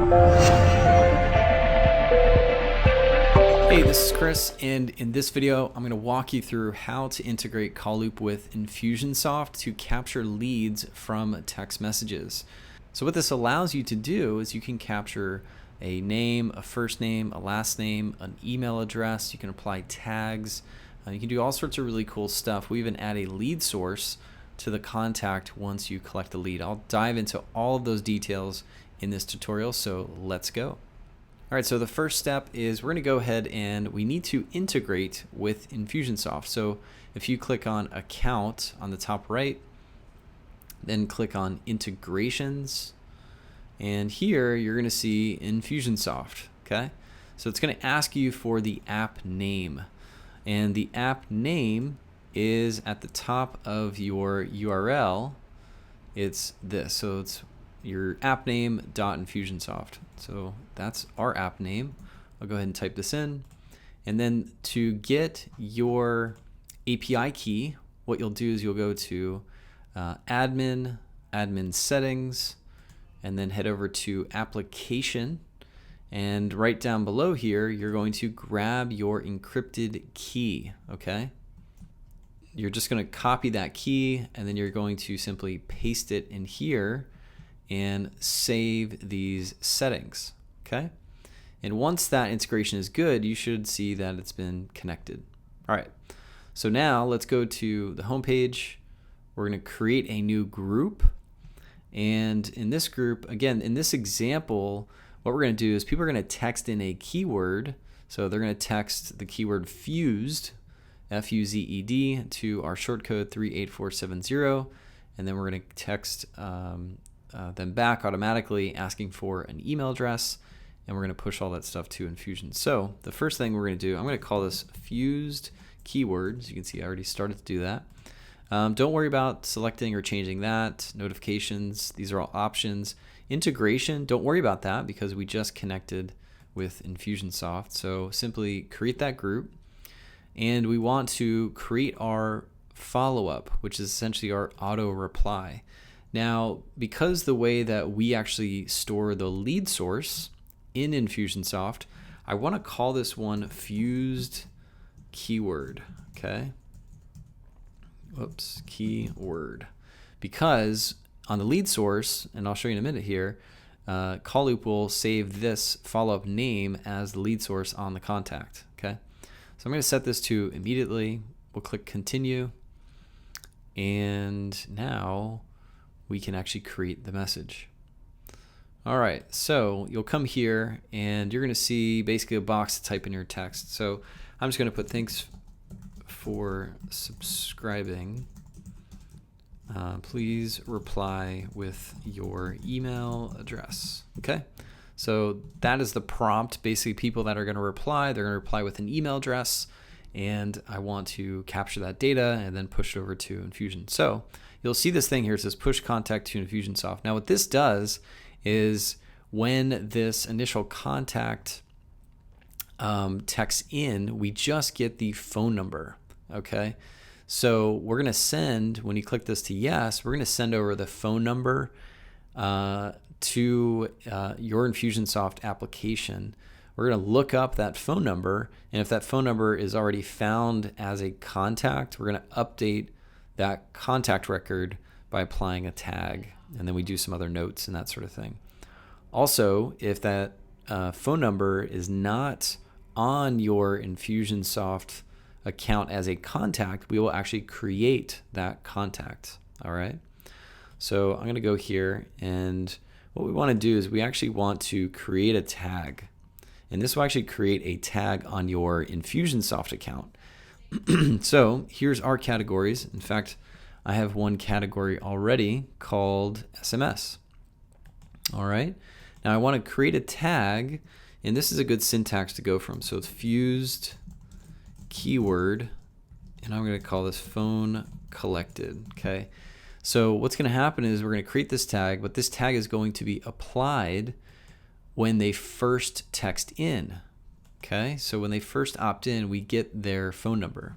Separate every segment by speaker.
Speaker 1: Hey, this is Chris, and in this video, I'm going to walk you through how to integrate FollowUp with Infusionsoft to capture leads from text messages. So what this allows you to do is you can capture a name, a first name, a last name, an email address. You can apply tags. You can do all sorts of really cool stuff. We even add a lead source to the contact once you collect the lead. I'll dive into all of those details in this tutorial, so let's go. All right, so the first step is we're going to go ahead and we need to integrate with Infusionsoft. So if you click on Account on the top right, then click on Integrations, and here you're going to see Infusionsoft. Okay, so it's going to ask you for the app name, and the app name is at the top of your URL. It's this, so it's your app name.infusionsoft. So that's our app name. I'll go ahead and type this in. And then to get your API key, what you'll do is you'll go to admin settings, and then head over to application. And right down below here, you're going to grab your encrypted key, okay? You're just going to copy that key, and then you're going to simply paste it in here and save these settings, okay? And once that integration is good, you should see that it's been connected. All right, so now let's go to the home page. We're going to create a new group, and in this group, again, in this example, what we're going to do is people are going to text in a keyword. So they're going to text the keyword fused, F-U-Z-E-D, to our short code 38470, and then we're going to text them back automatically asking for an email address, and we're going to push all that stuff to Infusion. So the first thing we're going to do, I'm going to call this fused keywords. You can see I already started to do that. Don't worry about selecting or changing that. Notifications, these are all options. Integration, don't worry about that because we just connected with Infusionsoft. So simply create that group, and we want to create our follow-up, which is essentially our auto reply. Now, because the way that we actually store the lead source in Infusionsoft, I want to call this one fused keyword, okay? Whoops, keyword. Because on the lead source, and I'll show you in a minute here, FollowUp will save this follow-up name as the lead source on the contact, okay? So I'm going to set this to immediately. We'll click continue, and now we can actually create the message. All right, so you'll come here and you're going to see basically a box to type in your text. So I'm just going to put thanks for subscribing. Please reply with your email address. Okay, so that is the prompt. Basically, people that are going to reply, they're going to reply with an email address, and I want to capture that data and then push it over to Infusion. So you'll see this thing here. It says push contact to Infusionsoft. Now what this does is when this initial contact texts in, we just get the phone number, okay? So we're going to send, when you click this to yes, we're going to send over the phone number to your Infusionsoft application. We're going to look up that phone number, and if that phone number is already found as a contact, we're going to update that contact record by applying a tag, and then we do some other notes and that sort of thing. Also, if that phone number is not on your Infusionsoft account as a contact, we will actually create that contact. All right, so I'm going to go here, and what we want to do is we actually want to create a tag, and this will actually create a tag on your Infusionsoft account. So here's our categories. In fact, I have one category already called SMS. All right, now I want to create a tag, and this is a good syntax to go from. So it's fused keyword, and I'm going to call this phone collected. Okay, so what's going to happen is we're going to create this tag, but this tag is going to be applied when they first text in. Okay, so when they first opt in, we get their phone number.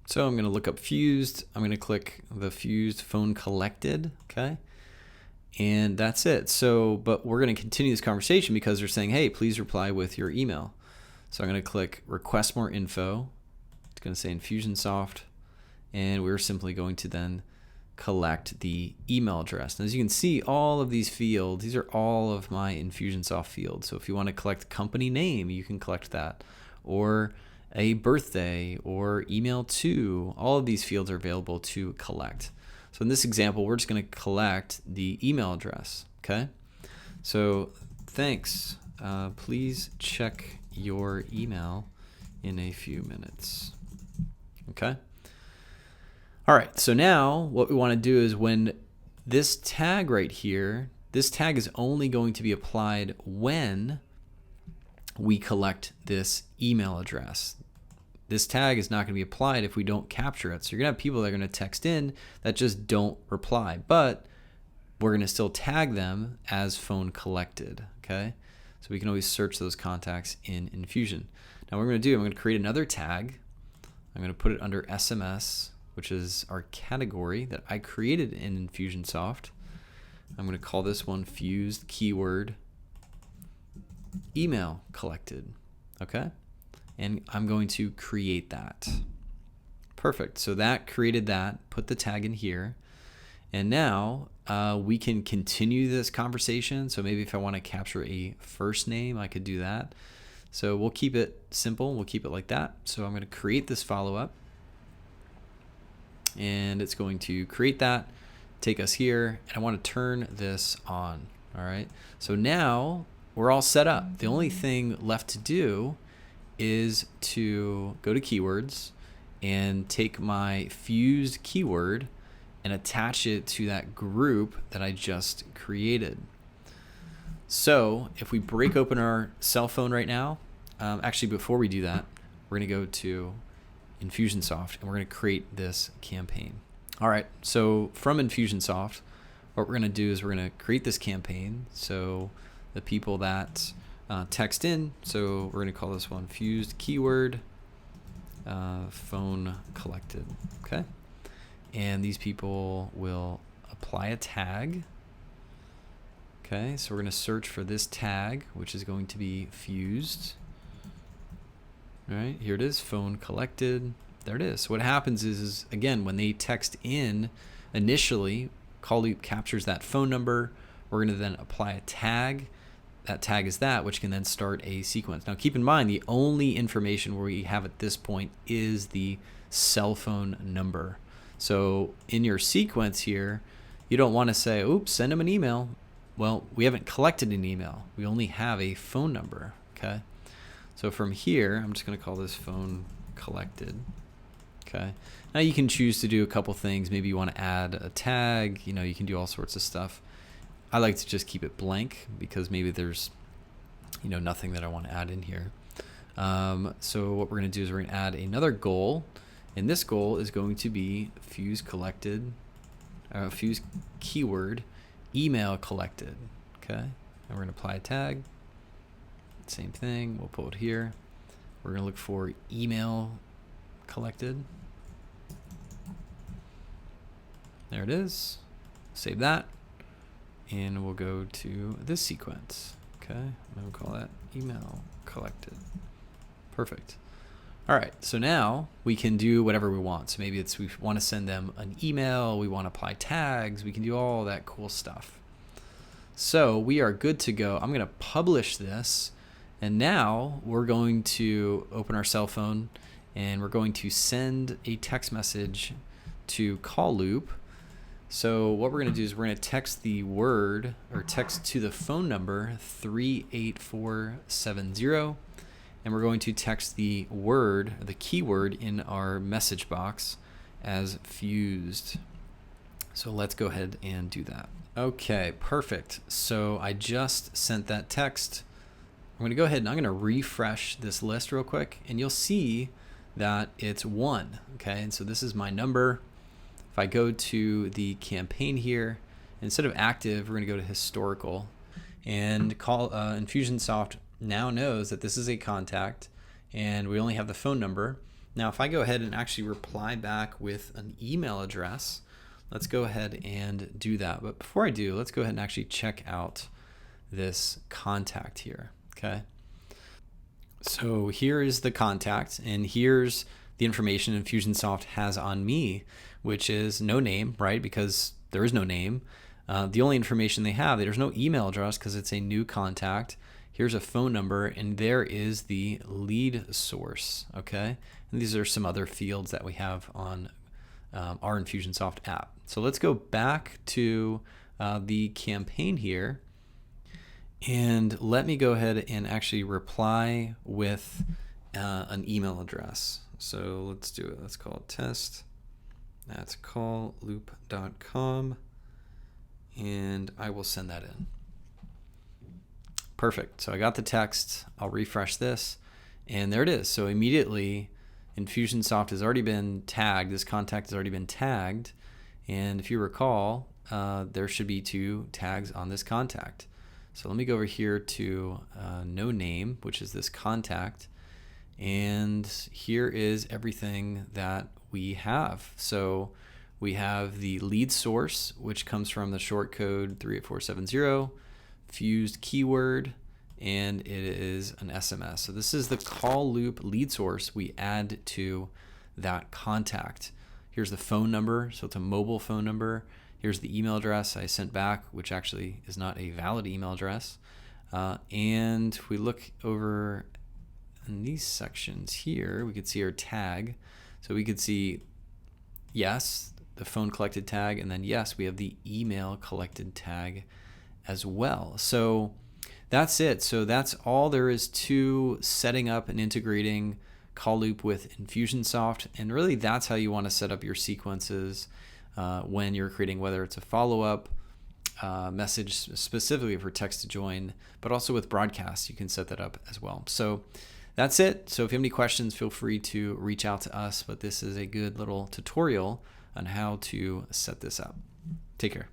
Speaker 1: So I'm going to look up fused. I'm going to click the fused phone collected. Okay, And that's it. So, but we're going to continue this conversation because they're saying, hey, please reply with your email. So I'm going to click request more info. It's going to say Infusionsoft. And we're simply going to then collect the email address. And as you can see, all of these fields, these are all of my Infusionsoft fields. So if you want to collect company name, you can collect that, or a birthday, or email to. All of these fields are available to collect. So in this example, we're just going to collect the email address. Okay. So thanks. Please check your email in a few minutes. Okay. All right, so now what we want to do is when this tag right here, this tag is only going to be applied when we collect this email address. This tag is not going to be applied if we don't capture it. So you're going to have people that are going to text in that just don't reply, but we're going to still tag them as phone collected, okay? So we can always search those contacts in Infusion. Now what I'm going to do, I'm going to create another tag. I'm going to put it under SMS, which is our category that I created in Infusionsoft. I'm going to call this one fused keyword email collected, okay? And I'm going to create that. Perfect, so that created that, put the tag in here, and now we can continue this conversation. So maybe if I want to capture a first name, I could do that. So we'll keep it simple, we'll keep it like that. So I'm going to create this follow-up. And it's going to create that, take us here, and I want to turn this on. All right, so now we're all set up. The only thing left to do is to go to keywords and take my fused keyword and attach it to that group that I just created. So if we break open our cell phone right now, actually before we do that, we're going to go to Infusionsoft and we're going to create this campaign. All right, so from Infusionsoft, what we're going to do is we're going to create this campaign. So the people that text in, so we're going to call this one fused keyword phone collected, okay? And these people will apply a tag. Okay, so we're going to search for this tag, which is going to be fused. All right, here it is, phone collected. There it is. So what happens is again, when they text in initially, FollowUp captures that phone number. We're going to then apply a tag. That tag is that, which can then start a sequence. Now keep in mind, the only information we have at this point is the cell phone number. So in your sequence here, you don't want to say, oops, send them an email. Well, we haven't collected an email. We only have a phone number, okay? So from here, I'm just going to call this phone collected. Okay. Now you can choose to do a couple things. Maybe you want to add a tag. You know, you can do all sorts of stuff. I like to just keep it blank because maybe there's, you know, nothing that I want to add in here. So what we're going to do is we're going to add another goal, and this goal is going to be fuse keyword email collected. Okay. And we're going to apply a tag. Same thing, we'll pull it here. We're going to look for email collected. There it is. Save that. And we'll go to this sequence. Okay, I'm going to call that email collected. Perfect. All right, so now we can do whatever we want. So maybe it's we want to send them an email, we want to apply tags, we can do all that cool stuff. So we are good to go. I'm going to publish this. And now we're going to open our cell phone and we're going to send a text message to FollowUp. So what we're going to do is we're going to text the word or text to the phone number 38470. And we're going to text the word, the keyword in our message box as fused. So let's go ahead and do that. Okay, perfect. So I just sent that text. I'm going to go ahead and I'm going to refresh this list real quick, and you'll see that it's 1. Okay, and so this is my number. If I go to the campaign here, instead of active, we're going to go to historical, and Infusionsoft now knows that this is a contact, and we only have the phone number. Now, if I go ahead and actually reply back with an email address, let's go ahead and do that. But before I do, let's go ahead and actually check out this contact here, okay? So here is the contact, and here's the information Infusionsoft has on me, which is no name, right? Because there is no name. The only information they have, there's no email address because it's a new contact. Here's a phone number, and there is the lead source, okay? And these are some other fields that we have on our Infusionsoft app. So let's go back to the campaign here, and let me go ahead and actually reply with an email address. So let's do it. Let's call it test. That's callloop.com, and I will send that in. Perfect. So I got the text. I'll refresh this, and there it is. So immediately Infusionsoft has already been tagged. This contact has already been tagged, and if you recall, there should be 2 tags on this contact. So let me go over here to no name, which is this contact, and here is everything that we have. So we have the lead source, which comes from the short code 38470, fused keyword, and it is an SMS. So this is the call loop lead source we add to that contact. Here's the phone number, so it's a mobile phone number. Here's the email address I sent back, which actually is not a valid email address. And if we look over in these sections here, we could see our tag. So we could see, yes, the phone collected tag, and then yes, we have the email collected tag as well. So that's it. So that's all there is to setting up and integrating call loop with Infusionsoft. And really that's how you want to set up your sequences when you're creating, whether it's a follow-up message specifically for text to join, but also with broadcast, you can set that up as well. So that's it. So if you have any questions, feel free to reach out to us, but this is a good little tutorial on how to set this up. Take care.